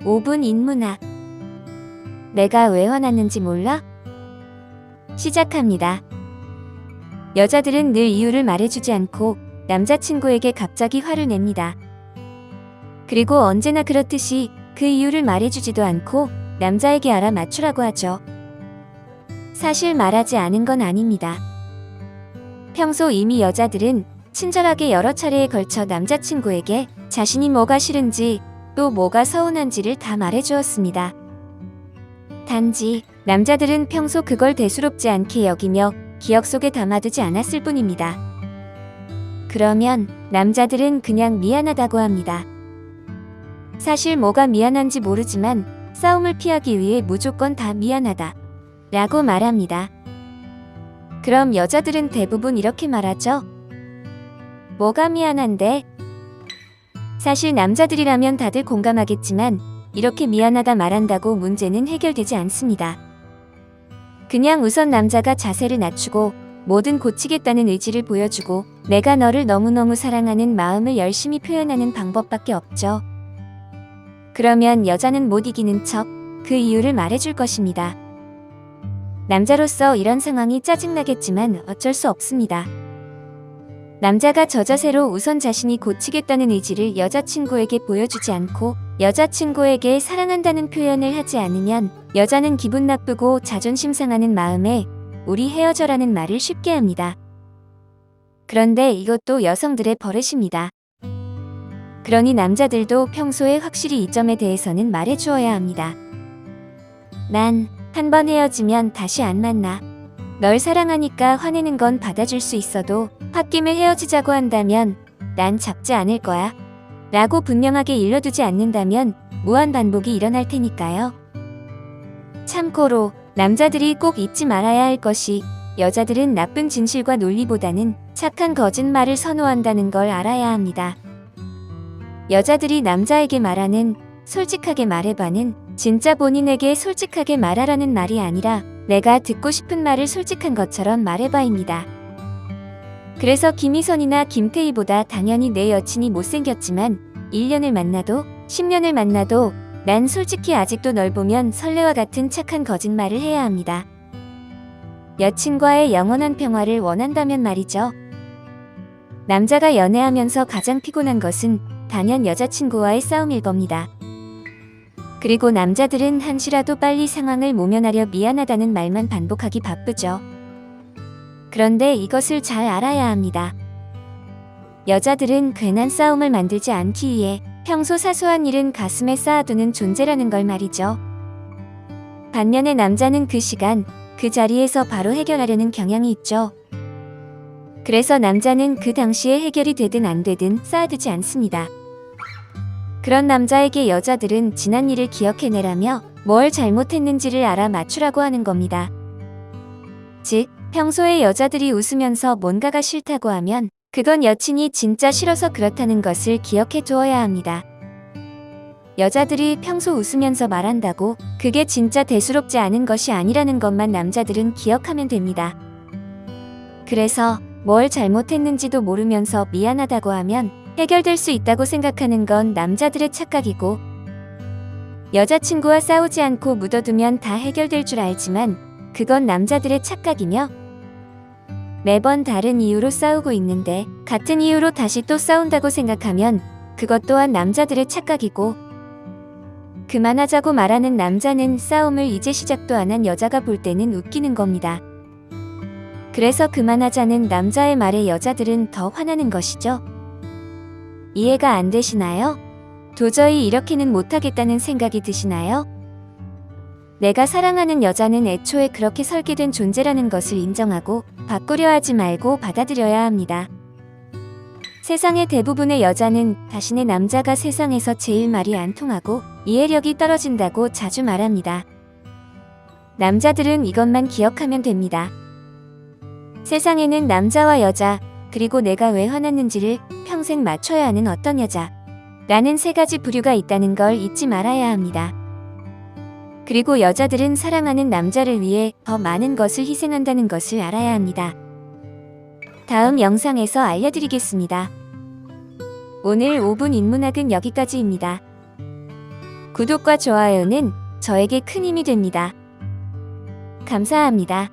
5분 인문학. 내가 왜 화났는지 몰라? 시작합니다. 여자들은 늘 이유를 말해주지 않고 남자친구에게 갑자기 화를 냅니다. 그리고 언제나 그렇듯이 그 이유를 말해주지도 않고 남자에게 알아맞추라고 하죠. 사실 말하지 않은 건 아닙니다. 평소 이미 여자들은 친절하게 여러 차례에 걸쳐 남자친구에게 자신이 뭐가 싫은지 또 뭐가 서운한지를 다 말해주었습니다. 단지 남자들은 평소 그걸 대수롭지 않게 여기며 기억 속에 담아두지 않았을 뿐입니다. 그러면 남자들은 그냥 미안하다고 합니다. 사실 뭐가 미안한지 모르지만 싸움을 피하기 위해 무조건 다 미안하다 라고 말합니다. 그럼 여자들은 대부분 이렇게 말하죠. 뭐가 미안한데? 사실 남자들이라면 다들 공감하겠지만 이렇게 미안하다 말한다고 문제는 해결되지 않습니다. 그냥 우선 남자가 자세를 낮추고 뭐든 고치겠다는 의지를 보여주고 내가 너를 너무너무 사랑하는 마음을 열심히 표현하는 방법밖에 없죠. 그러면 여자는 못 이기는 척 그 이유를 말해줄 것입니다. 남자로서 이런 상황이 짜증나겠지만 어쩔 수 없습니다. 남자가 저 자세로 우선 자신이 고치겠다는 의지를 여자친구에게 보여주지 않고 여자친구에게 사랑한다는 표현을 하지 않으면 여자는 기분 나쁘고 자존심 상하는 마음에 우리 헤어져라는 말을 쉽게 합니다. 그런데 이것도 여성들의 버릇입니다. 그러니 남자들도 평소에 확실히 이 점에 대해서는 말해주어야 합니다. 난 한 번 헤어지면 다시 안 만나. 널 사랑하니까 화내는 건 받아줄 수 있어도 홧김에 헤어지자고 한다면 난 잡지 않을 거야. 라고 분명하게 일러두지 않는다면 무한 반복이 일어날 테니까요. 참고로 남자들이 꼭 잊지 말아야 할 것이 여자들은 나쁜 진실과 논리보다는 착한 거짓말을 선호한다는 걸 알아야 합니다. 여자들이 남자에게 말하는 솔직하게 말해봐는 진짜 본인에게 솔직하게 말하라는 말이 아니라 내가 듣고 싶은 말을 솔직한 것처럼 말해봐입니다. 그래서 김희선이나 김태희보다 당연히 내 여친이 못생겼지만 1년을 만나도 10년을 만나도 난 솔직히 아직도 널 보면 설레와 같은 착한 거짓말을 해야 합니다. 여친과의 영원한 평화를 원한다면 말이죠. 남자가 연애하면서 가장 피곤한 것은 단연 여자친구와의 싸움일 겁니다. 그리고 남자들은 한시라도 빨리 상황을 모면하려 미안하다는 말만 반복하기 바쁘죠. 그런데 이것을 잘 알아야 합니다. 여자들은 괜한 싸움을 만들지 않기 위해 평소 사소한 일은 가슴에 쌓아두는 존재라는 걸 말이죠. 반면에 남자는 그 시간, 그 자리에서 바로 해결하려는 경향이 있죠. 그래서 남자는 그 당시에 해결이 되든 안 되든 쌓아두지 않습니다. 그런 남자에게 여자들은 지난 일을 기억해내라며 뭘 잘못했는지를 알아맞추라고 하는 겁니다. 즉, 평소에 여자들이 웃으면서 뭔가가 싫다고 하면 그건 여친이 진짜 싫어서 그렇다는 것을 기억해 두어야 합니다. 여자들이 평소 웃으면서 말한다고 그게 진짜 대수롭지 않은 것이 아니라는 것만 남자들은 기억하면 됩니다. 그래서 뭘 잘못했는지도 모르면서 미안하다고 하면 해결될 수 있다고 생각하는 건 남자들의 착각이고 여자친구와 싸우지 않고 묻어두면 다 해결될 줄 알지만 그건 남자들의 착각이며 매번 다른 이유로 싸우고 있는데 같은 이유로 다시 또 싸운다고 생각하면 그것 또한 남자들의 착각이고 그만하자고 말하는 남자는 싸움을 이제 시작도 안 한 여자가 볼 때는 웃기는 겁니다. 그래서 그만하자는 남자의 말에 여자들은 더 화나는 것이죠. 이해가 안 되시나요? 도저히 이렇게는 못하겠다는 생각이 드시나요? 내가 사랑하는 여자는 애초에 그렇게 설계된 존재라는 것을 인정하고 바꾸려 하지 말고 받아들여야 합니다. 세상의 대부분의 여자는 자신의 남자가 세상에서 제일 말이 안 통하고 이해력이 떨어진다고 자주 말합니다. 남자들은 이것만 기억하면 됩니다. 세상에는 남자와 여자, 그리고 내가 왜 화났는지를 평생 맞춰야 하는 어떤 여자 라는 세 가지 부류가 있다는 걸 잊지 말아야 합니다. 그리고 여자들은 사랑하는 남자를 위해 더 많은 것을 희생한다는 것을 알아야 합니다. 다음 영상에서 알려드리겠습니다. 오늘 5분 인문학은 여기까지입니다. 구독과 좋아요는 저에게 큰 힘이 됩니다. 감사합니다.